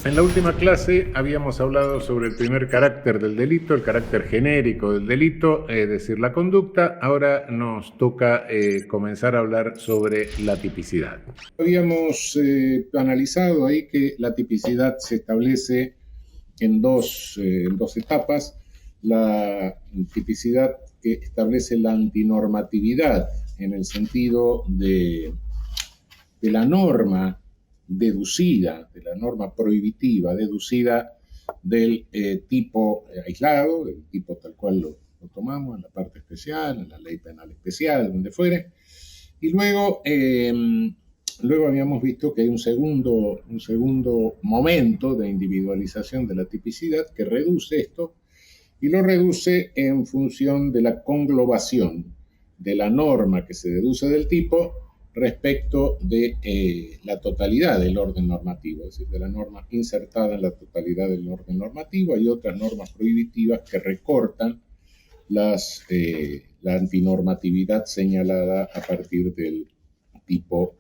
En la última clase habíamos hablado sobre el primer carácter del delito, el carácter genérico del delito, es decir, la conducta. Ahora nos toca comenzar a hablar sobre la tipicidad. Habíamos analizado ahí que la tipicidad se establece en dos etapas. La tipicidad que establece la antinormatividad en el sentido de la norma deducida, de la norma prohibitiva deducida del tipo aislado, del tipo tal cual lo tomamos en la parte especial, en la ley penal especial, donde fuere. Y luego habíamos visto que hay un segundo momento de individualización de la tipicidad que reduce esto y lo reduce en función de la conglobación de la norma que se deduce del tipo respecto de la totalidad del orden normativo, es decir, de la norma insertada en la totalidad del orden normativo. Hay otras normas prohibitivas que recortan la antinormatividad señalada a partir del tipo,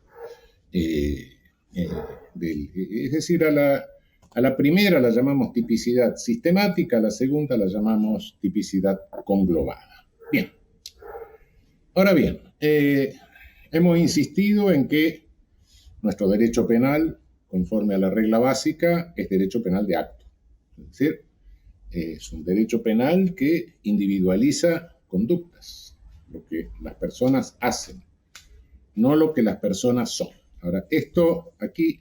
es decir, a la primera la llamamos tipicidad sistemática, a la segunda la llamamos tipicidad conglobada. Bien. Ahora bien, hemos insistido en que nuestro derecho penal, conforme a la regla básica, es derecho penal de acto. Es decir, es un derecho penal que individualiza conductas, lo que las personas hacen, no lo que las personas son. Ahora, esto aquí,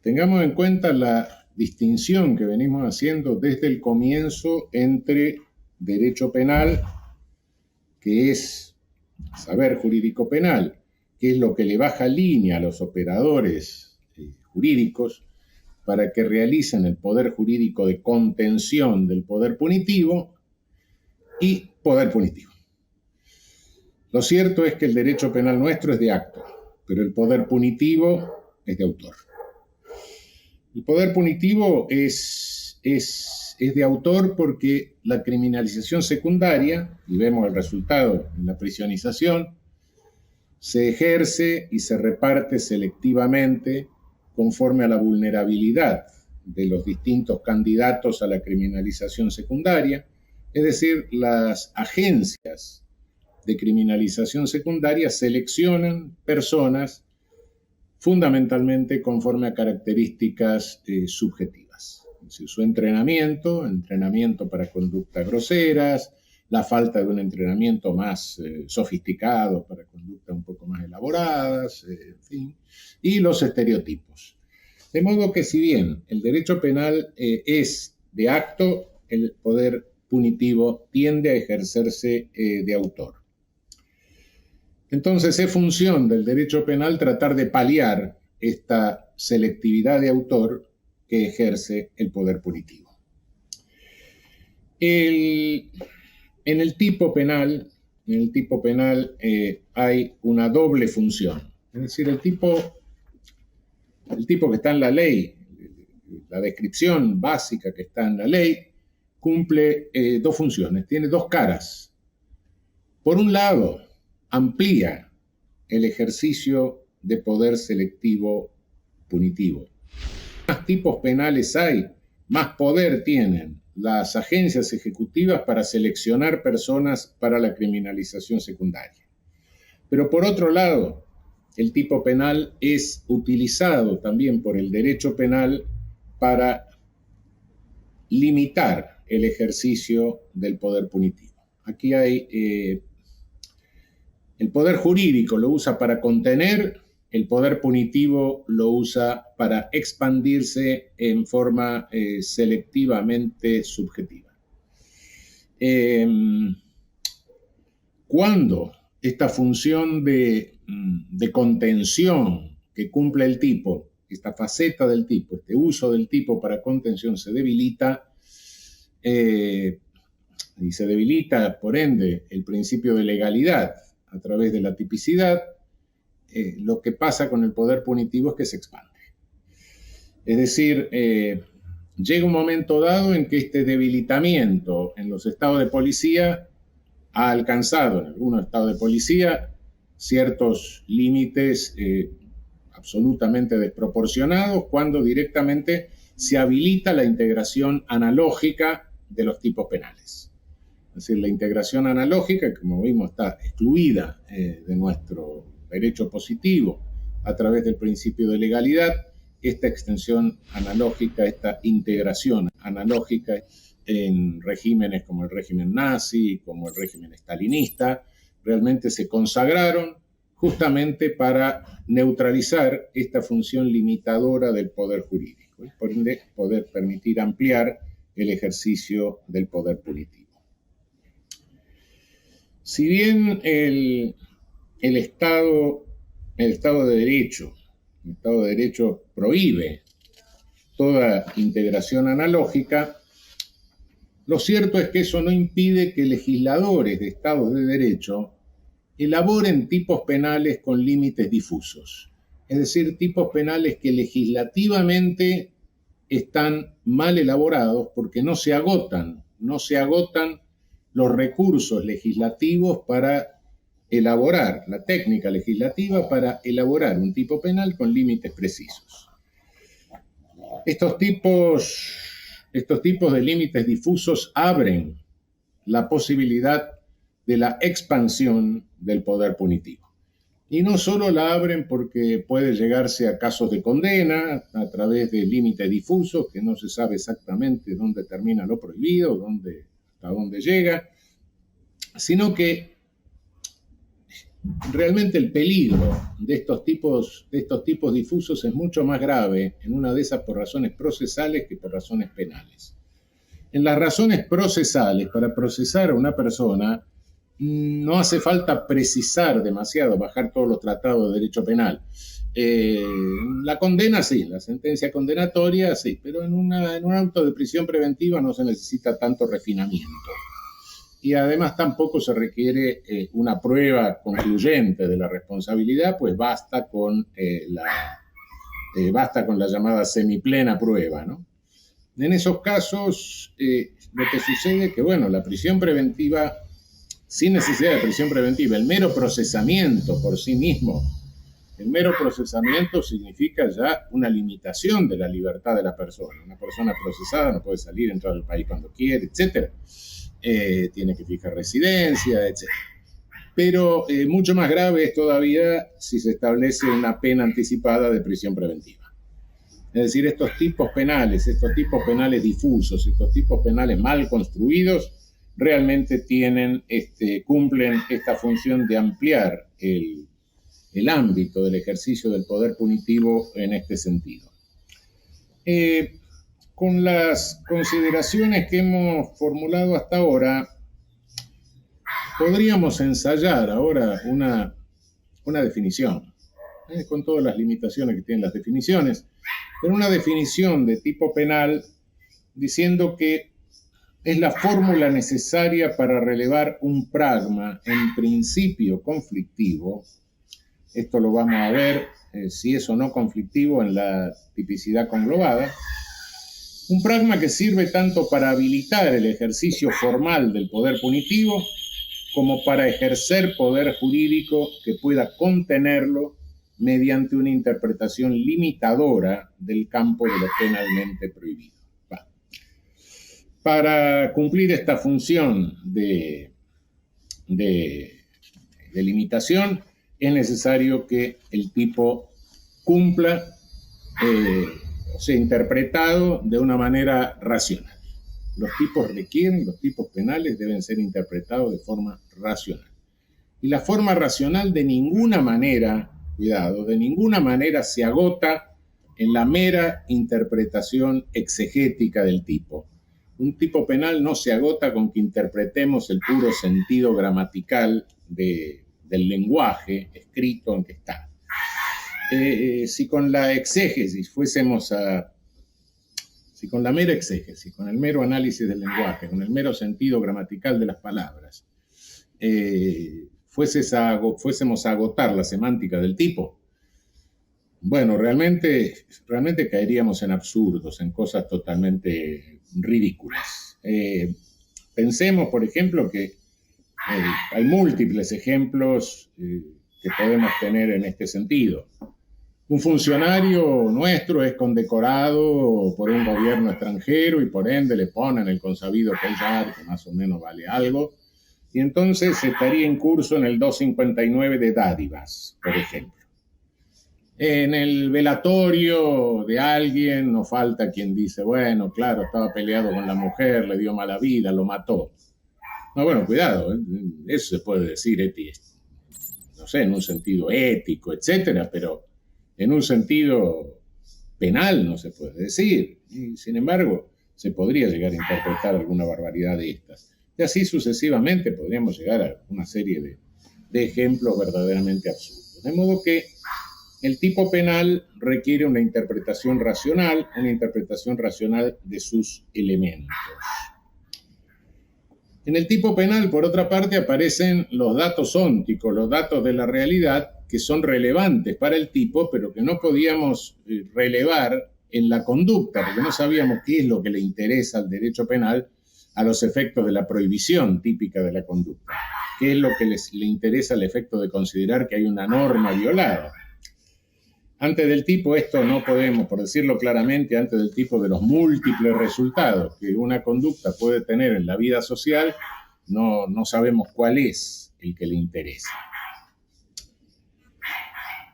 tengamos en cuenta la distinción que venimos haciendo desde el comienzo entre derecho penal, que es saber jurídico penal, que es lo que le baja línea a los operadores jurídicos para que realicen el poder jurídico de contención del poder punitivo, y poder punitivo. Lo cierto es que el derecho penal nuestro es de acto, pero el poder punitivo es de autor. El poder punitivo es de autor porque la criminalización secundaria, y vemos el resultado en la prisionización, se ejerce y se reparte selectivamente conforme a la vulnerabilidad de los distintos candidatos a la criminalización secundaria, es decir, las agencias de criminalización secundaria seleccionan personas fundamentalmente conforme a características subjetivas. Es decir, su entrenamiento para conductas groseras, la falta de un entrenamiento más sofisticado para conductas un poco más elaboradas, en fin, y los estereotipos. De modo que si bien el derecho penal es de acto, el poder punitivo tiende a ejercerse de autor. Entonces es función del derecho penal tratar de paliar esta selectividad de autor que ejerce el poder punitivo. En el tipo penal hay una doble función. Es decir, el tipo que está en la ley, la descripción básica que está en la ley, cumple dos funciones, tiene dos caras. Por un lado, amplía el ejercicio de poder selectivo punitivo. Más tipos penales hay, más poder tienen las agencias ejecutivas para seleccionar personas para la criminalización secundaria. Pero por otro lado, el tipo penal es utilizado también por el derecho penal para limitar el ejercicio del poder punitivo. Aquí hay el poder jurídico lo usa para contener, el poder punitivo lo usa para expandirse en forma selectivamente subjetiva. Cuando esta función de contención que cumple el tipo, esta faceta del tipo, este uso del tipo para contención se debilita, y se debilita, por ende, el principio de legalidad a través de la tipicidad, lo que pasa con el poder punitivo es que se expande. Es decir, llega un momento dado en que este debilitamiento en los estados de policía ha alcanzado en algunos estados de policía ciertos límites absolutamente desproporcionados, cuando directamente se habilita la integración analógica de los tipos penales. Es decir, la integración analógica, como vimos, está excluida de nuestro derecho positivo a través del principio de legalidad. Esta extensión analógica, esta integración analógica en regímenes como el régimen nazi, como el régimen stalinista, realmente se consagraron justamente para neutralizar esta función limitadora del poder jurídico y por ende poder permitir ampliar el ejercicio del poder punitivo. Si bien el Estado de Derecho prohíbe toda integración analógica, lo cierto es que eso no impide que legisladores de Estados de Derecho elaboren tipos penales con límites difusos, es decir, tipos penales que legislativamente están mal elaborados porque no se agotan los recursos legislativos para elaborar, la técnica legislativa para elaborar un tipo penal con límites precisos. Estos tipos de límites difusos abren la posibilidad de la expansión del poder punitivo. Y no solo la abren porque puede llegarse a casos de condena a través de límites difusos, que no se sabe exactamente dónde termina lo prohibido, hasta dónde llega, sino que realmente el peligro de estos tipos difusos es mucho más grave en una de esas por razones procesales que por razones penales. En las razones procesales, para procesar a una persona, no hace falta precisar demasiado, bajar todos los tratados de derecho penal. La condena sí, la sentencia condenatoria sí, pero en un auto de prisión preventiva no se necesita tanto refinamiento. Y además tampoco se requiere una prueba concluyente de la responsabilidad, pues basta con la llamada semiplena prueba, ¿no? En esos casos, lo que sucede es que, bueno, la prisión preventiva, sin necesidad de prisión preventiva, el mero procesamiento por sí mismo, el mero procesamiento significa ya una limitación de la libertad de la persona. Una persona procesada no puede salir, entrar al país cuando quiere, etcétera. Tiene que fijar residencia, etc. Pero mucho más grave es todavía si se establece una pena anticipada de prisión preventiva. Es decir, estos tipos penales difusos, estos tipos penales mal construidos, realmente cumplen esta función de ampliar el ámbito del ejercicio del poder punitivo en este sentido. Con las consideraciones que hemos formulado hasta ahora, podríamos ensayar ahora una definición, con todas las limitaciones que tienen las definiciones, pero una definición de tipo penal diciendo que es la fórmula necesaria para relevar un pragma en principio conflictivo. Esto lo vamos a ver si es o no conflictivo en la tipicidad conglobada. Un pragma que sirve tanto para habilitar el ejercicio formal del poder punitivo como para ejercer poder jurídico que pueda contenerlo mediante una interpretación limitadora del campo de lo penalmente prohibido. Para cumplir esta función de limitación es necesario que el tipo cumpla o sea interpretado de una manera racional. Los tipos penales deben ser interpretados de forma racional. Y la forma racional de ninguna manera se agota en la mera interpretación exegética del tipo. Un tipo penal no se agota con que interpretemos el puro sentido gramatical del lenguaje escrito en que está. Si con la exégesis si con la mera exégesis, con el mero análisis del lenguaje, con el mero sentido gramatical de las palabras, fuésemos a agotar la semántica del tipo, bueno, realmente caeríamos en absurdos, en cosas totalmente ridículas. Pensemos, por ejemplo, que hay múltiples ejemplos que podemos tener en este sentido. Un funcionario nuestro es condecorado por un gobierno extranjero y por ende le ponen el consabido collar, que más o menos vale algo, y entonces estaría en curso en el 259 de dádivas, por ejemplo. En el velatorio de alguien no falta quien dice, bueno, claro, estaba peleado con la mujer, le dio mala vida, lo mató. No, bueno, cuidado, eso se puede decir, no sé, en un sentido ético, etcétera, pero en un sentido penal no se puede decir. Y, sin embargo, se podría llegar a interpretar alguna barbaridad de estas. Y así sucesivamente podríamos llegar a una serie de ejemplos verdaderamente absurdos. De modo que el tipo penal requiere una interpretación racional de sus elementos. En el tipo penal, por otra parte, aparecen los datos ónticos, los datos de la realidad, que son relevantes para el tipo, pero que no podíamos relevar en la conducta, porque no sabíamos qué es lo que le interesa al derecho penal a los efectos de la prohibición típica de la conducta, qué es lo que le interesa al efecto de considerar que hay una norma violada. Antes del tipo, esto no podemos, por decirlo claramente, antes del tipo de los múltiples resultados que una conducta puede tener en la vida social, no sabemos cuál es el que le interesa.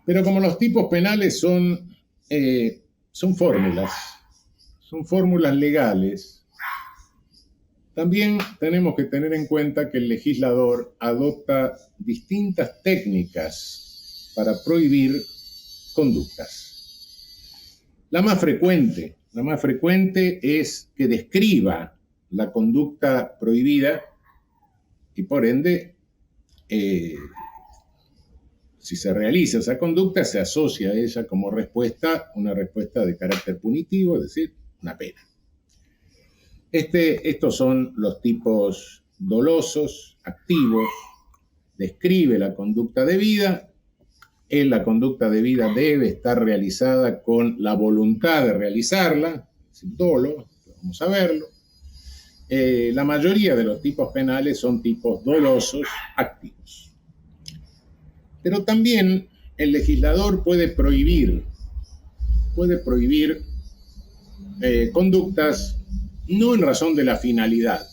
Pero como los tipos penales son fórmulas legales, también tenemos que tener en cuenta que el legislador adopta distintas técnicas para prohibir conductas. La más frecuente es que describa la conducta prohibida y por ende, si se realiza esa conducta, se asocia a ella como respuesta, una respuesta de carácter punitivo, es decir, una pena. Estos son los tipos dolosos, activos, describe la conducta debida. La conducta debida debe estar realizada con la voluntad de realizarla, sin dolo, vamos a verlo. La mayoría de los tipos penales son tipos dolosos, activos. Pero también el legislador puede prohibir conductas no en razón de la finalidad,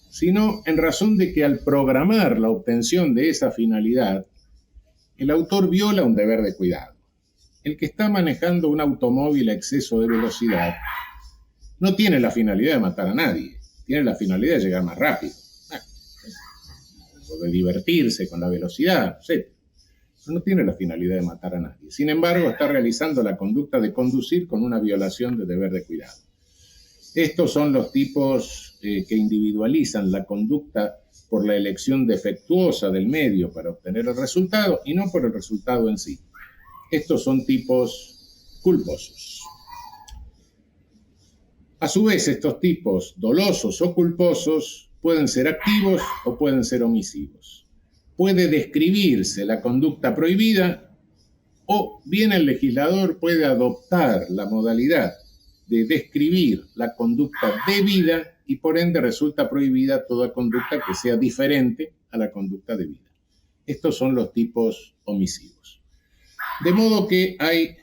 sino en razón de que al programar la obtención de esa finalidad, el autor viola un deber de cuidado. El que está manejando un automóvil a exceso de velocidad no tiene la finalidad de matar a nadie, tiene la finalidad de llegar más rápido, o de divertirse con la velocidad, etc. No tiene la finalidad de matar a nadie. Sin embargo, está realizando la conducta de conducir con una violación de deber de cuidado. Estos son los tipos que individualizan la conducta por la elección defectuosa del medio para obtener el resultado y no por el resultado en sí. Estos son tipos culposos. A su vez, estos tipos dolosos o culposos pueden ser activos o pueden ser omisivos. Puede describirse la conducta prohibida o bien el legislador puede adoptar la modalidad de describir la conducta debida y por ende resulta prohibida toda conducta que sea diferente a la conducta debida. Estos son los tipos omisivos. De modo que hay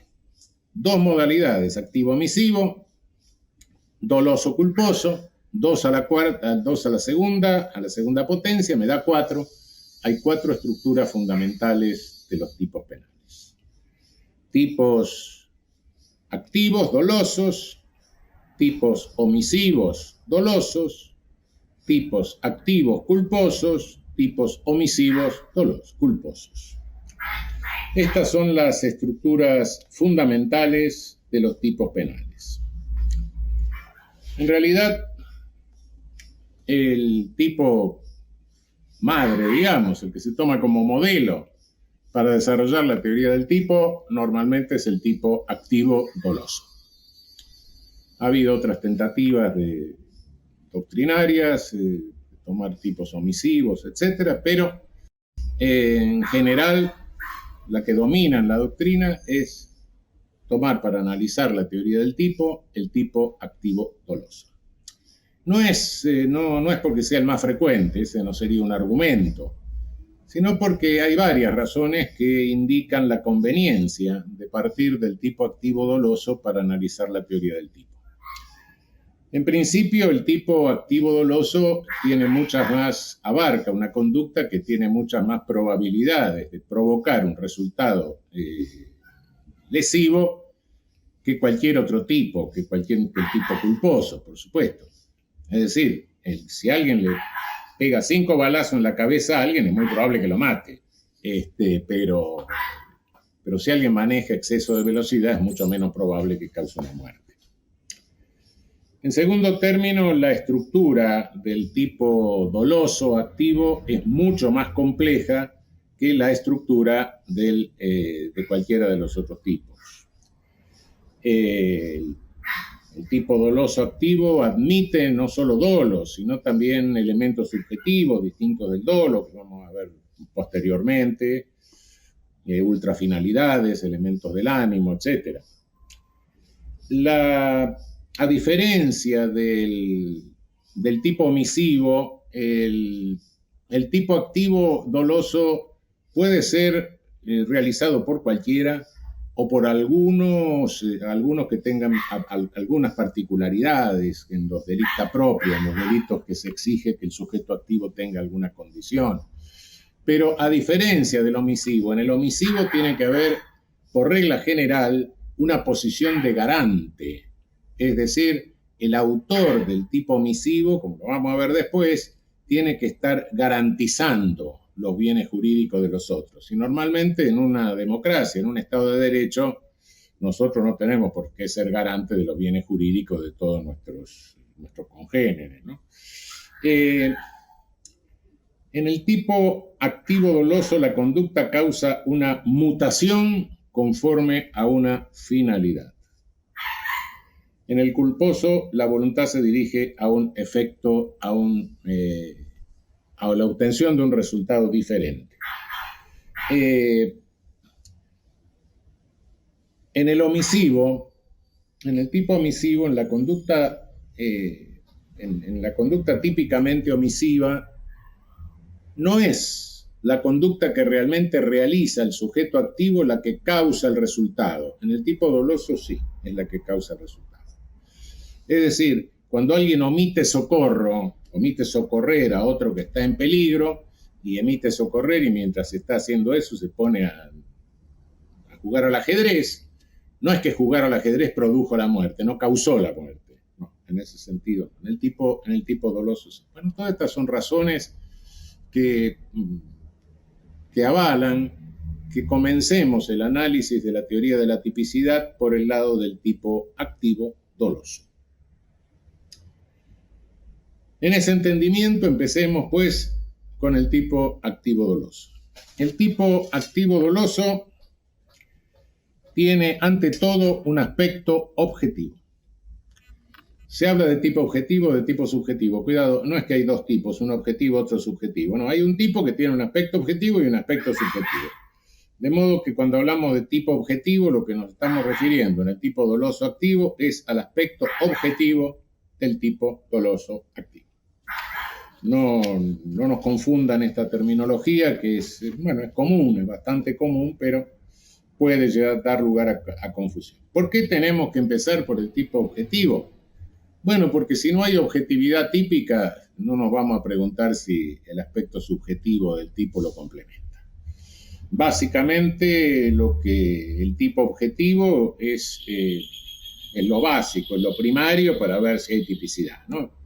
dos modalidades, activo-omisivo, doloso-culposo, 2 a la segunda potencia, me da 4. Hay 4 estructuras fundamentales de los tipos penales. Tipos activos, dolosos, tipos omisivos, dolosos, tipos activos, culposos, tipos omisivos, dolosos, culposos. Estas son las estructuras fundamentales de los tipos penales. En realidad, el tipo madre, digamos, el que se toma como modelo para desarrollar la teoría del tipo, normalmente es el tipo activo doloso. Ha habido otras tentativas doctrinarias, de tomar tipos omisivos, etc., pero en general la que domina en la doctrina es tomar para analizar la teoría del tipo el tipo activo doloso. No es porque sea el más frecuente, ese no sería un argumento, sino porque hay varias razones que indican la conveniencia de partir del tipo activo doloso para analizar la teoría del tipo. En principio, el tipo activo doloso tiene muchas más, abarca una conducta que tiene muchas más probabilidades de provocar un resultado lesivo que cualquier otro tipo, que el tipo culposo, por supuesto. Es decir, si alguien le pega 5 balazos en la cabeza a alguien, es muy probable que lo mate. Pero si alguien maneja exceso de velocidad, es mucho menos probable que cause una muerte. En segundo término, la estructura del tipo doloso activo es mucho más compleja que la estructura de cualquiera de los otros tipos. El tipo doloso activo admite no solo dolos, sino también elementos subjetivos distintos del dolo, que vamos a ver posteriormente, ultrafinalidades, elementos del ánimo, etc. A diferencia del tipo omisivo, el tipo activo doloso puede ser realizado por cualquiera o por algunos que tengan algunas particularidades en los delicta propia, en los delitos que se exige que el sujeto activo tenga alguna condición. Pero a diferencia del omisivo, en el omisivo tiene que haber, por regla general, una posición de garante. Es decir, el autor del tipo omisivo, como lo vamos a ver después, tiene que estar garantizando los bienes jurídicos de los otros. Y normalmente en una democracia, en un Estado de Derecho, nosotros no tenemos por qué ser garantes de los bienes jurídicos de todos nuestros congéneres, ¿no? En el tipo activo doloso, la conducta causa una mutación conforme a una finalidad. En el culposo, la voluntad se dirige a un efecto, a la obtención de un resultado diferente. En el omisivo, en el tipo omisivo, en la conducta típicamente omisiva, no es la conducta que realmente realiza el sujeto activo la que causa el resultado. En el tipo doloso sí, es la que causa el resultado. Es decir, cuando alguien omite socorrer a otro que está en peligro y emite socorrer, y mientras está haciendo eso se pone a jugar al ajedrez, no es que jugar al ajedrez produjo la muerte, no causó la muerte. No, en ese sentido, en el tipo doloso sí. Bueno, todas estas son razones que avalan que comencemos el análisis de la teoría de la tipicidad por el lado del tipo activo doloso. En ese entendimiento empecemos pues con el tipo activo doloso. El tipo activo doloso tiene ante todo un aspecto objetivo. Se habla de tipo objetivo, de tipo subjetivo. Cuidado, no es que hay dos tipos, uno objetivo, otro subjetivo. No, hay un tipo que tiene un aspecto objetivo y un aspecto subjetivo. De modo que cuando hablamos de tipo objetivo, lo que nos estamos refiriendo en el tipo doloso activo es al aspecto objetivo del tipo doloso activo. No nos confundan esta terminología que es común, es bastante común, pero puede llegar a dar lugar a confusión. ¿Por qué tenemos que empezar por el tipo objetivo? Bueno, porque si no hay objetividad típica, no nos vamos a preguntar si el aspecto subjetivo del tipo lo complementa. Básicamente, lo que el tipo objetivo es lo básico, es lo primario para ver si hay tipicidad, ¿no?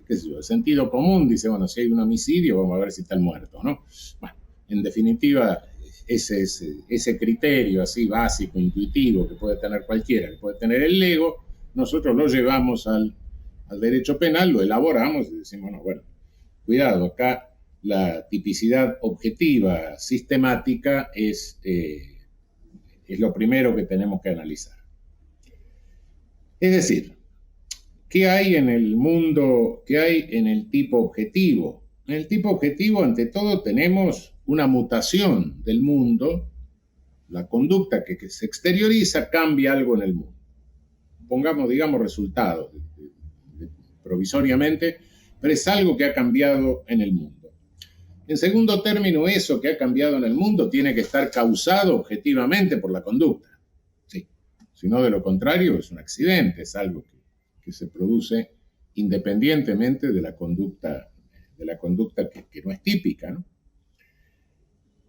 ¿Qué sé yo? El sentido común dice, bueno, si hay un homicidio, vamos a ver si está el muerto, ¿no? Bueno, en definitiva, ese criterio así básico, intuitivo, que puede tener cualquiera, que puede tener el lego, nosotros lo llevamos al derecho penal, lo elaboramos y decimos, bueno, cuidado, acá la tipicidad objetiva sistemática es lo primero que tenemos que analizar. Es decir, ¿qué hay en el mundo, qué hay en el tipo objetivo? En el tipo objetivo, ante todo, tenemos una mutación del mundo, la conducta que se exterioriza cambia algo en el mundo. Pongamos, digamos, resultados provisoriamente, pero es algo que ha cambiado en el mundo. En segundo término, eso que ha cambiado en el mundo tiene que estar causado objetivamente por la conducta. Sí. Si no, de lo contrario, es un accidente, es algo que se produce independientemente de la conducta que no es típica, ¿no?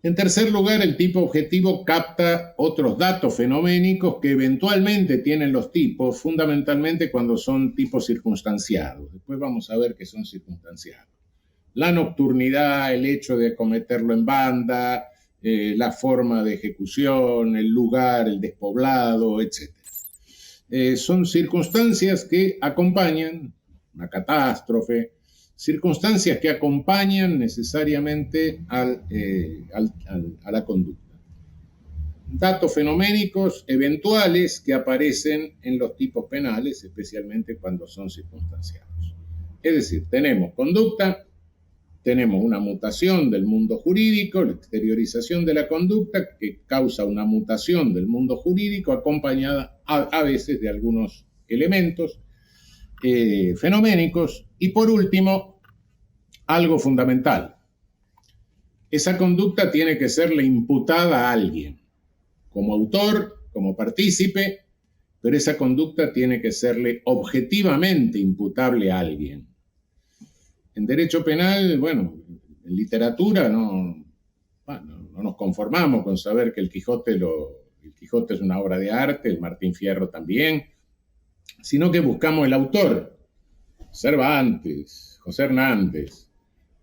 En tercer lugar, el tipo objetivo capta otros datos fenoménicos que eventualmente tienen los tipos, fundamentalmente cuando son tipos circunstanciados. Después vamos a ver qué son circunstanciados. La nocturnidad, el hecho de cometerlo en banda, la forma de ejecución, el lugar, el despoblado, etc. Son circunstancias que acompañan una catástrofe, circunstancias que acompañan necesariamente a la conducta. Datos fenoménicos eventuales que aparecen en los tipos penales, especialmente cuando son circunstanciados. Es decir, tenemos conducta, tenemos una mutación del mundo jurídico, la exteriorización de la conducta que causa una mutación del mundo jurídico acompañada a veces de algunos elementos fenoménicos. Y por último, algo fundamental. Esa conducta tiene que serle imputada a alguien, como autor, como partícipe, pero esa conducta tiene que serle objetivamente imputable a alguien. En derecho penal, bueno, en literatura no nos conformamos con saber que el Quijote es una obra de arte, el Martín Fierro también, sino que buscamos el autor, Cervantes, José Hernández,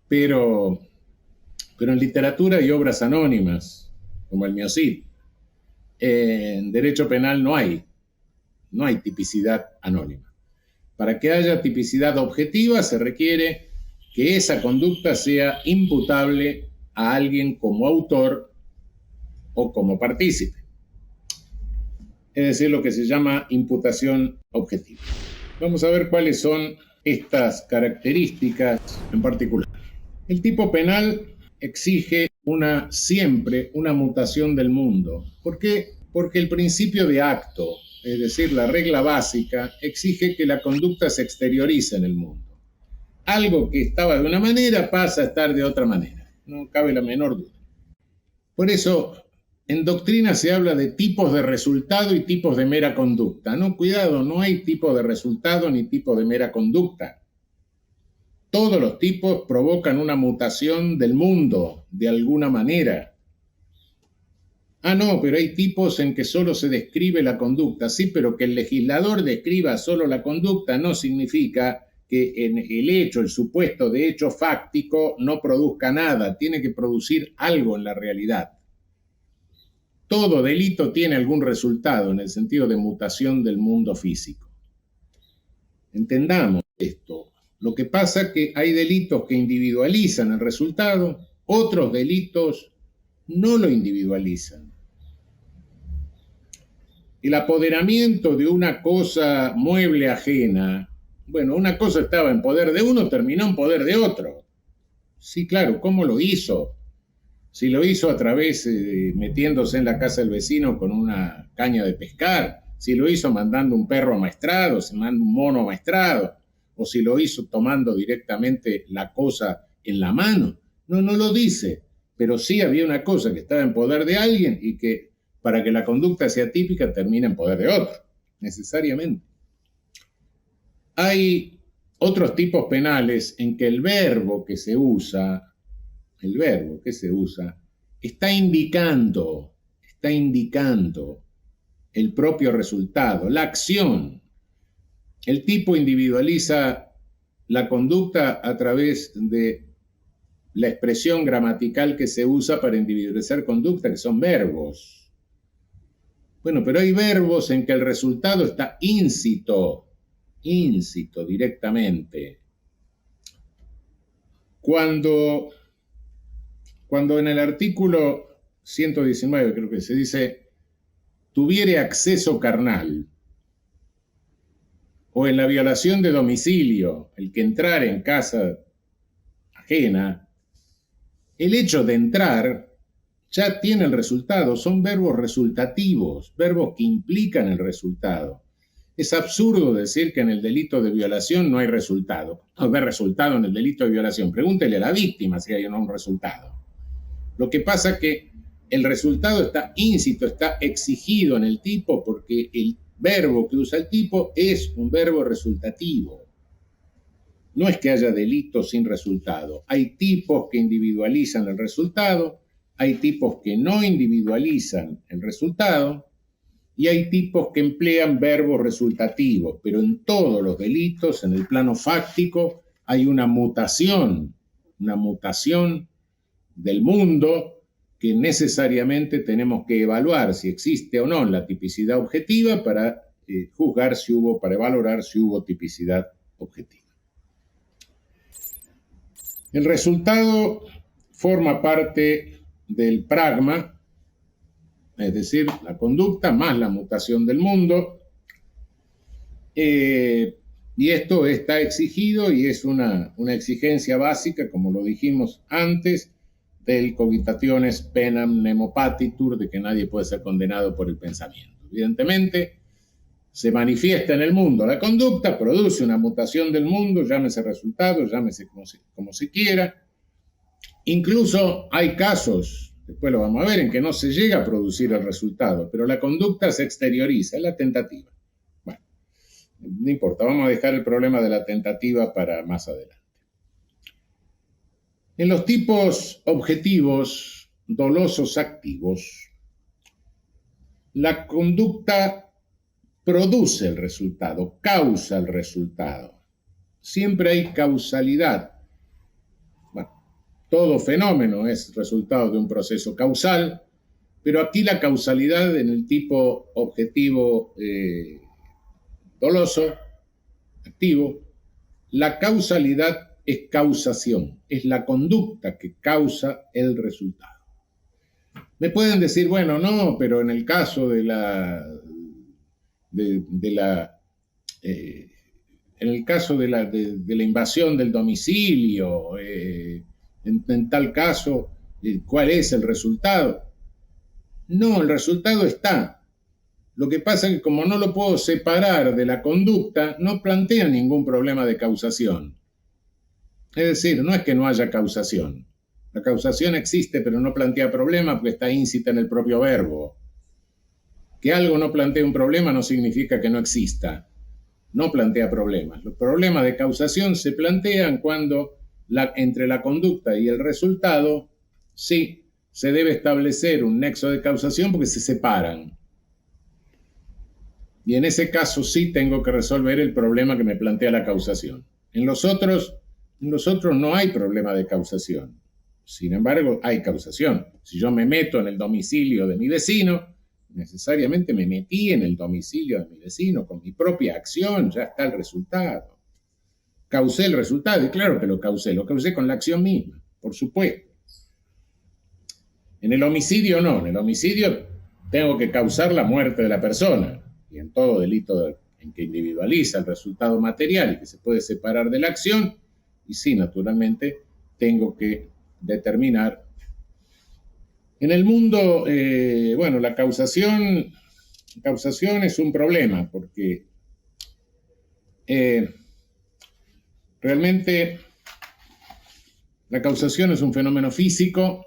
pero en literatura hay obras anónimas, como el Miocid. En derecho penal no hay tipicidad anónima. Para que haya tipicidad objetiva se requiere que esa conducta sea imputable a alguien como autor o como partícipe. Es decir, lo que se llama imputación objetiva. Vamos a ver cuáles son estas características en particular. El tipo penal exige siempre una mutación del mundo. ¿Por qué? Porque el principio de acto, es decir, la regla básica, exige que la conducta se exteriorice en el mundo. Algo que estaba de una manera pasa a estar de otra manera. No cabe la menor duda. Por eso, en doctrina se habla de tipos de resultado y tipos de mera conducta. No, cuidado, no hay tipo de resultado ni tipo de mera conducta. Todos los tipos provocan una mutación del mundo, de alguna manera. No, pero hay tipos en que solo se describe la conducta. Sí, pero que el legislador describa solo la conducta no significa que en el hecho, el supuesto de hecho fáctico, no produzca nada. Tiene que producir algo en la realidad. Todo delito tiene algún resultado en el sentido de mutación del mundo físico. Entendamos esto. Lo que pasa es que hay delitos que individualizan el resultado, otros delitos no lo individualizan. El apoderamiento de una cosa mueble ajena, bueno, una cosa estaba en poder de uno, terminó en poder de otro. Sí, claro, ¿cómo lo hizo? Si lo hizo a través metiéndose en la casa del vecino con una caña de pescar, si lo hizo mandando un perro amaestrado, si manda un mono amaestrado, o si lo hizo tomando directamente la cosa en la mano. No lo dice, pero sí había una cosa que estaba en poder de alguien y que para que la conducta sea típica termina en poder de otro, necesariamente. Hay otros tipos penales en que el verbo que se usa está indicando el propio resultado, la acción. El tipo individualiza la conducta a través de la expresión gramatical que se usa para individualizar conducta, que son verbos. Bueno, pero hay verbos en que el resultado está íncito directamente. Cuando en el artículo 119, creo que se dice, tuviere acceso carnal, o en la violación de domicilio, el que entrare en casa ajena, el hecho de entrar ya tiene el resultado, son verbos resultativos, verbos que implican el resultado. Es absurdo decir que en el delito de violación no hay resultado. No hay resultado en el delito de violación. Pregúntele a la víctima si hay o no un resultado. Lo que pasa es que el resultado está íncito, está exigido en el tipo porque el verbo que usa el tipo es un verbo resultativo. No es que haya delitos sin resultado. Hay tipos que individualizan el resultado, hay tipos que no individualizan el resultado y hay tipos que emplean verbos resultativos, pero en todos los delitos, en el plano fáctico, hay una mutación del mundo que necesariamente tenemos que evaluar si existe o no la tipicidad objetiva para juzgar si hubo, para valorar si hubo tipicidad objetiva. El resultado forma parte del pragma, es decir, la conducta más la mutación del mundo, y esto está exigido y es una exigencia básica, como lo dijimos antes, del cogitationes penam nemo patitur, de que nadie puede ser condenado por el pensamiento. Evidentemente, se manifiesta en el mundo la conducta, produce una mutación del mundo, llámese resultado, llámese como se quiera. Incluso hay casos, después lo vamos a ver, en que no se llega a producir el resultado, pero la conducta se exterioriza, es la tentativa. Bueno, no importa, vamos a dejar el problema de la tentativa para más adelante. En los tipos objetivos dolosos activos, la conducta produce el resultado, causa el resultado. Siempre hay causalidad. Bueno, todo fenómeno es resultado de un proceso causal, pero aquí la causalidad en el tipo objetivo doloso, activo, la causalidad es causación, es la conducta que causa el resultado. Me pueden decir, bueno, no, pero en el caso en el caso de la invasión del domicilio, en tal caso, ¿cuál es el resultado? No, el resultado está. Lo que pasa es que como no lo puedo separar de la conducta, no plantea ningún problema de causación. Es decir, no es que no haya causación. La causación existe, pero no plantea problema porque está íncita en el propio verbo. Que algo no plantee un problema no significa que no exista. No plantea problemas. Los problemas de causación se plantean cuando entre la conducta y el resultado, sí, se debe establecer un nexo de causación porque se separan. Y en ese caso sí tengo que resolver el problema que me plantea la causación. En los otros no hay problema de causación. Sin embargo, hay causación. Si yo me meto en el domicilio de mi vecino, necesariamente me metí en el domicilio de mi vecino con mi propia acción, ya está el resultado. Causé el resultado, y claro que lo causé con la acción misma, por supuesto. En el homicidio no, en el homicidio tengo que causar la muerte de la persona, y en todo delito en que individualiza el resultado material y que se puede separar de la acción, y sí, naturalmente, tengo que determinar. En el mundo, bueno, la causación es un problema porque realmente la causación es un fenómeno físico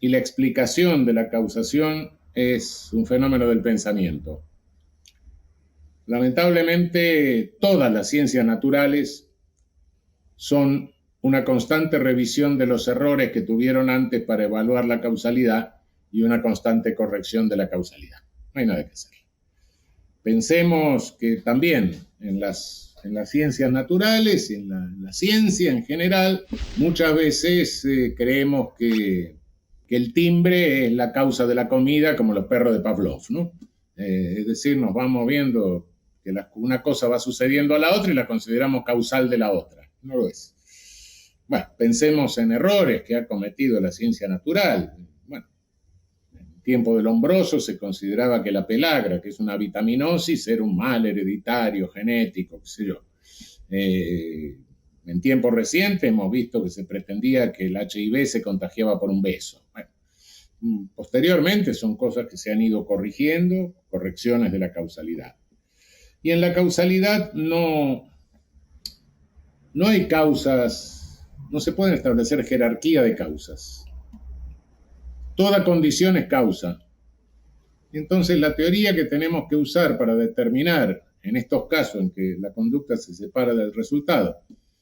y la explicación de la causación es un fenómeno del pensamiento. Lamentablemente, todas las ciencias naturales son una constante revisión de los errores que tuvieron antes para evaluar la causalidad y una constante corrección de la causalidad. No hay nada que hacer. Pensemos que también en las ciencias naturales y en la ciencia en general, muchas veces creemos que el timbre es la causa de la comida, como los perros de Pavlov, ¿no? Es decir, nos vamos viendo que una cosa va sucediendo a la otra y la consideramos causal de la otra. No lo es. Bueno, pensemos en errores que ha cometido la ciencia natural. Bueno, en el tiempo de Lombroso se consideraba que la pelagra, que es una vitaminosis, era un mal hereditario, genético, qué sé yo. En tiempos recientes hemos visto que se pretendía que el HIV se contagiaba por un beso. Bueno, posteriormente son cosas que se han ido corrigiendo, correcciones de la causalidad. Y en la causalidad no hay causas, no se pueden establecer jerarquía de causas. Toda condición es causa. Entonces, la teoría que tenemos que usar para determinar, en estos casos en que la conducta se separa del resultado,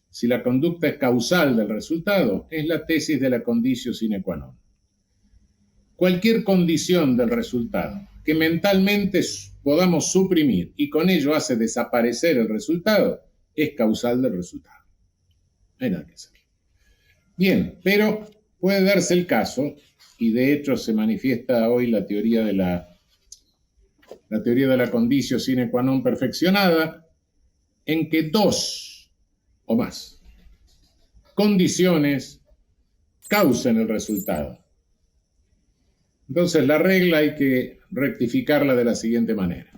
si la conducta es causal del resultado, es la tesis de la conditio sine qua non. Cualquier condición del resultado que mentalmente podamos suprimir y con ello hace desaparecer el resultado, es causal del resultado. No hay nada que hacer. Bien, pero puede darse el caso, y de hecho se manifiesta hoy la teoría de la conditio sine qua non perfeccionada, en que dos o más condiciones causen el resultado. Entonces la regla hay que rectificarla de la siguiente manera.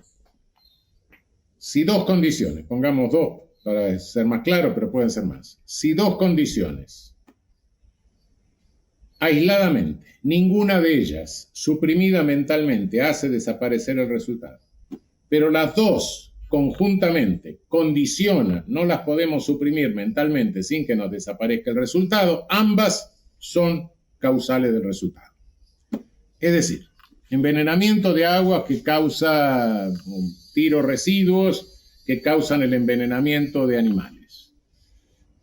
Si dos condiciones, pongamos dos para ser más claro, pero pueden ser más. Si dos condiciones, aisladamente, ninguna de ellas suprimida mentalmente hace desaparecer el resultado, pero las dos conjuntamente condicionan, no las podemos suprimir mentalmente sin que nos desaparezca el resultado, ambas son causales del resultado. Es decir, envenenamiento de agua que causa tiro residuos que causan el envenenamiento de animales.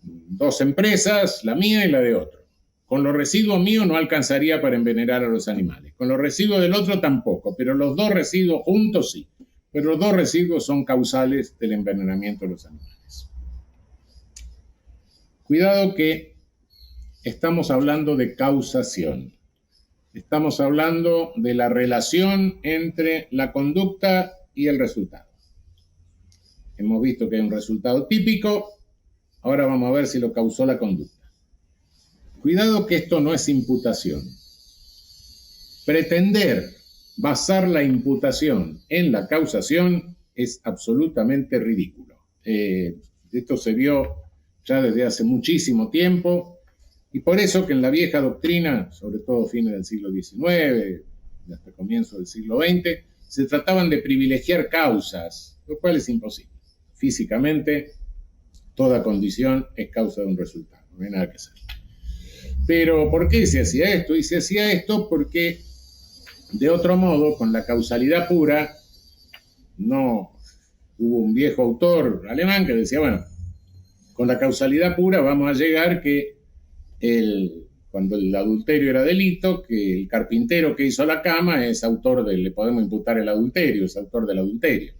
Dos empresas, la mía y la de otro. Con los residuos míos no alcanzaría para envenenar a los animales. Con los residuos del otro tampoco, pero los dos residuos juntos sí. Pero los dos residuos son causales del envenenamiento de los animales. Cuidado que estamos hablando de causación. Estamos hablando de la relación entre la conducta y el resultado. Hemos visto que hay un resultado típico, ahora vamos a ver si lo causó la conducta. Cuidado que esto no es imputación. Pretender basar la imputación en la causación es absolutamente ridículo. Esto se vio ya desde hace muchísimo tiempo. Y por eso que en la vieja doctrina, sobre todo fines del siglo XIX y hasta comienzos del siglo XX, se trataban de privilegiar causas, lo cual es imposible. Físicamente, toda condición es causa de un resultado, no hay nada que hacer. Pero, ¿por qué se hacía esto? Y se hacía esto porque, de otro modo, con la causalidad pura, no hubo un viejo autor alemán que decía, bueno, con la causalidad pura vamos a llegar que cuando el adulterio era delito, que el carpintero que hizo la cama es autor le podemos imputar el adulterio, es autor del adulterio.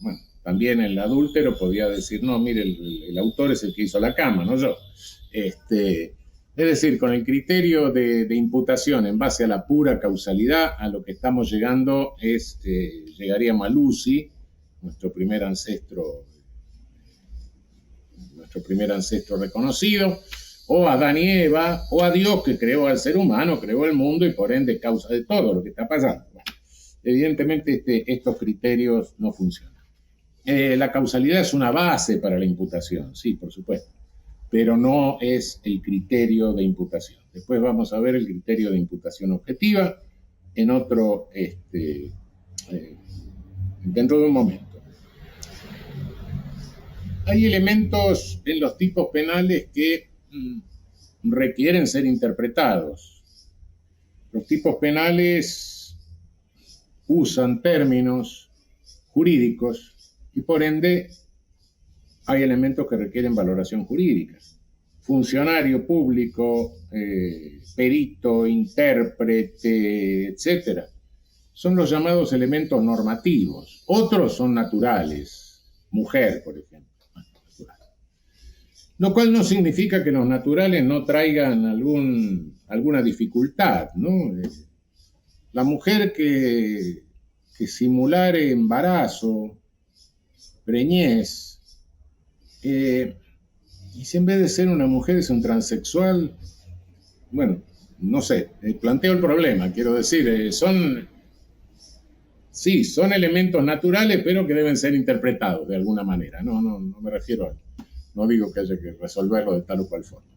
Bueno, también el adúltero podía decir, no, mire, el autor es el que hizo la cama, no yo. Es decir, con el criterio de imputación en base a la pura causalidad, a lo que estamos llegando es, llegaríamos a Lucy, nuestro primer ancestro reconocido, o a Adán y Eva, o a Dios que creó al ser humano, creó el mundo y por ende causa de todo lo que está pasando. Bueno, evidentemente estos criterios no funcionan. La causalidad es una base para la imputación, sí, por supuesto, pero no es el criterio de imputación. Después vamos a ver el criterio de imputación objetiva en otro, dentro de un momento. Hay elementos en los tipos penales que requieren ser interpretados. Los tipos penales usan términos jurídicos y por ende hay elementos que requieren valoración jurídica. Funcionario público, perito, intérprete, etc. Son los llamados elementos normativos. Otros son naturales. Mujer, por ejemplo. Lo cual no significa que los naturales no traigan alguna dificultad, ¿no? La mujer que simulare embarazo, preñez, y si en vez de ser una mujer es un transexual, bueno, no sé, planteo el problema, quiero decir, son elementos naturales, pero que deben ser interpretados de alguna manera, no me refiero a... No digo que haya que resolverlo de tal o cual forma.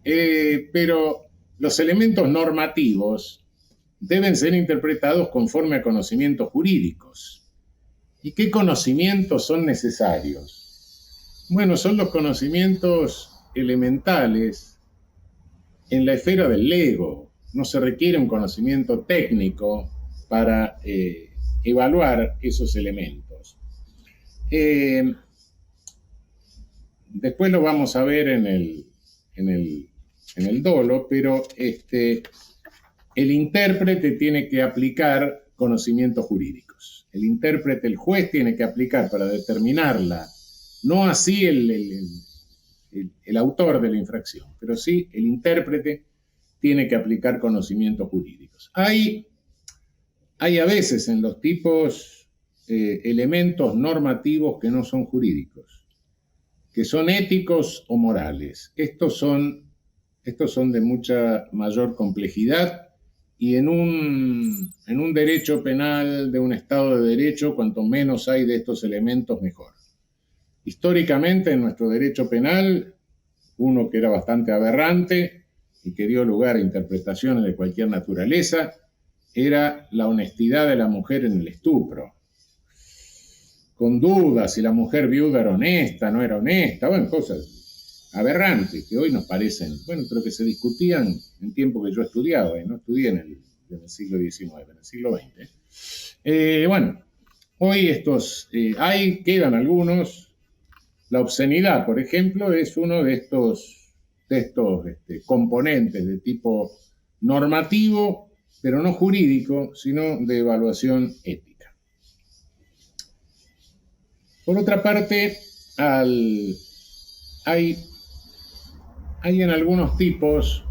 Pero los elementos normativos deben ser interpretados conforme a conocimientos jurídicos. ¿Y qué conocimientos son necesarios? Bueno, son los conocimientos elementales en la esfera del Lego. No se requiere un conocimiento técnico para evaluar esos elementos. Después lo vamos a ver en el dolo, pero el intérprete tiene que aplicar conocimientos jurídicos. El intérprete, el juez, tiene que aplicar para determinarla, no así el autor de la infracción, pero sí el intérprete tiene que aplicar conocimientos jurídicos. Hay a veces en los tipos elementos normativos que no son jurídicos, que son éticos o morales. Estos son de mucha mayor complejidad y en un derecho penal de un Estado de Derecho, cuanto menos hay de estos elementos, mejor. Históricamente, en nuestro derecho penal, uno que era bastante aberrante y que dio lugar a interpretaciones de cualquier naturaleza, era la honestidad de la mujer en el estupro. Con dudas si la mujer viuda era honesta, no era honesta, bueno, cosas aberrantes que hoy nos parecen, bueno, pero que se discutían en tiempo que yo estudiaba, y no estudié en el siglo XIX, en el siglo XX. Bueno, hoy quedan algunos. La obscenidad, por ejemplo, es uno de estos componentes de tipo normativo, pero no jurídico, sino de evaluación ética. Por otra parte, hay en algunos tipos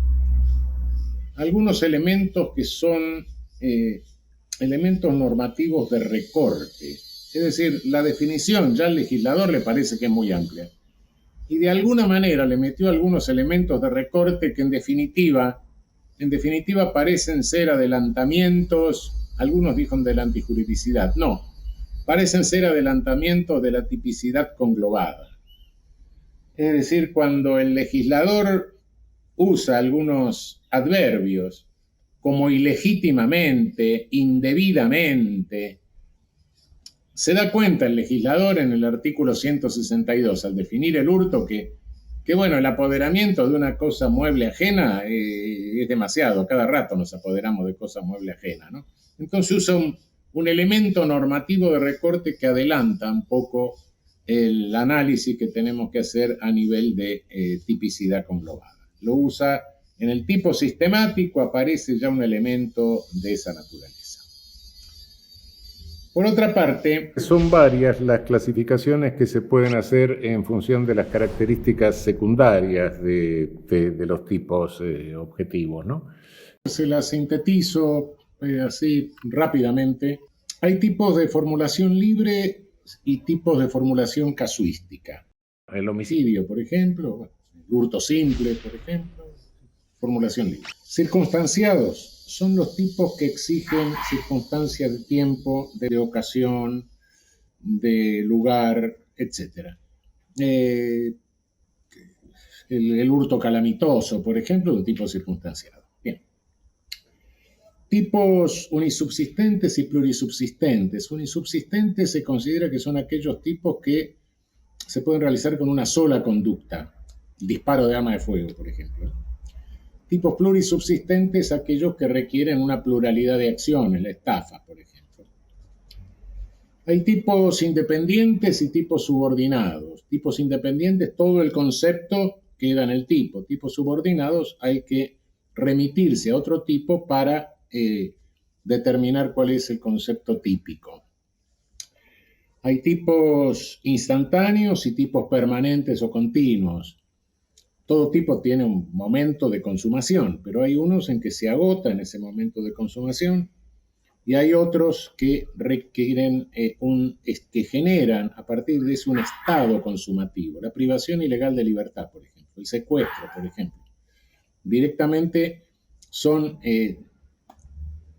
algunos elementos que son elementos normativos de recorte. Es decir, la definición ya al legislador le parece que es muy amplia. Y de alguna manera le metió algunos elementos de recorte que en definitiva parecen ser adelantamientos, algunos dijeron de la antijuridicidad, no, parecen ser adelantamientos de la tipicidad conglobada. Es decir, cuando el legislador usa algunos adverbios como ilegítimamente, indebidamente, se da cuenta el legislador en el artículo 162, al definir el hurto, que bueno, el apoderamiento de una cosa mueble ajena es demasiado, cada rato nos apoderamos de cosas mueble ajena, ¿no? Entonces usa un elemento normativo de recorte que adelanta un poco el análisis que tenemos que hacer a nivel de tipicidad conglobada. Lo usa en el tipo sistemático, aparece ya un elemento de esa naturaleza. Por otra parte, son varias las clasificaciones que se pueden hacer en función de las características secundarias de los tipos objetivos, ¿no? Se las sintetizo así rápidamente. Hay tipos de formulación libre y tipos de formulación casuística. El homicidio, por ejemplo, el hurto simple, por ejemplo, formulación libre. Circunstanciados son los tipos que exigen circunstancias de tiempo, de ocasión, de lugar, etc. El hurto calamitoso, por ejemplo, de tipo circunstanciado. Bien. Tipos unisubsistentes y plurisubsistentes. Unisubsistentes se considera que son aquellos tipos que se pueden realizar con una sola conducta. El disparo de arma de fuego, por ejemplo. Tipos plurisubsistentes, aquellos que requieren una pluralidad de acciones, la estafa, por ejemplo. Hay tipos independientes y tipos subordinados. Tipos independientes, todo el concepto queda en el tipo. Tipos subordinados, hay que remitirse a otro tipo para determinar cuál es el concepto típico. Hay tipos instantáneos y tipos permanentes o continuos. Todo tipo tiene un momento de consumación, pero hay unos en que se agota en ese momento de consumación y hay otros que requieren que generan a partir de eso un estado consumativo. La privación ilegal de libertad, por ejemplo, el secuestro, por ejemplo. Directamente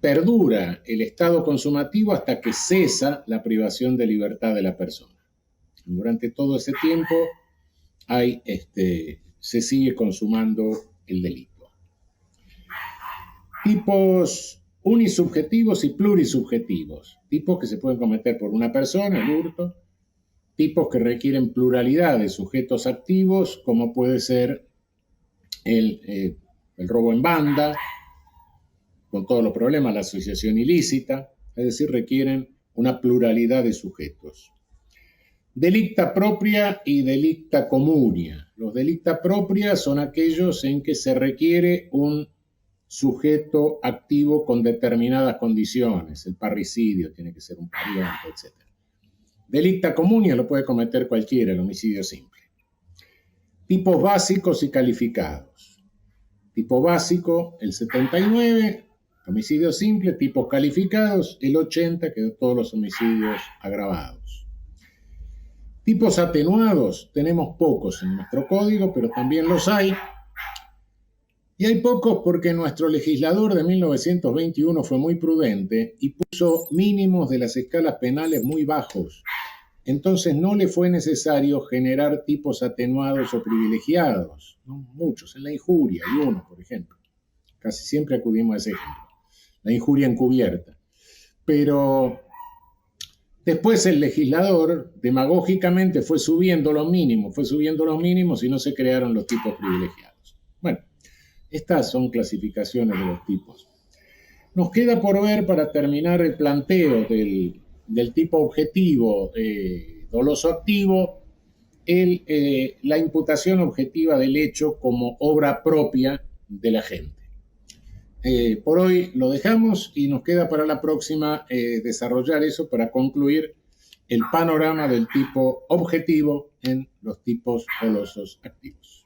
perdura el estado consumativo hasta que cesa la privación de libertad de la persona. Durante todo ese tiempo se sigue consumando el delito. Tipos unisubjetivos y plurisubjetivos, tipos que se pueden cometer por una persona, el hurto, tipos que requieren pluralidad de sujetos activos, como puede ser el robo en banda, con todos los problemas, la asociación ilícita, es decir, requieren una pluralidad de sujetos. Delicta propria y delicta comunia. Los delicta propria son aquellos en que se requiere un sujeto activo con determinadas condiciones. El parricidio tiene que ser un pariente, etc. Delicta comunia lo puede cometer cualquiera, el homicidio simple. Tipos básicos y calificados. Tipo básico, el 79, homicidio simple. Tipos calificados, el 80, que son todos los homicidios agravados. Tipos atenuados, tenemos pocos en nuestro código, pero también los hay. Y hay pocos porque nuestro legislador de 1921 fue muy prudente y puso mínimos de las escalas penales muy bajos. Entonces no le fue necesario generar tipos atenuados o privilegiados, ¿no? Muchos, en la injuria hay uno, por ejemplo. Casi siempre acudimos a ese ejemplo, la injuria encubierta. Pero después el legislador demagógicamente fue subiendo los mínimos y no se crearon los tipos privilegiados. Bueno, estas son clasificaciones de los tipos. Nos queda por ver, para terminar el planteo del tipo objetivo doloso activo, la imputación objetiva del hecho como obra propia del agente. Por hoy lo dejamos y nos queda para la próxima desarrollar eso para concluir el panorama del tipo objetivo en los tipos dolosos activos.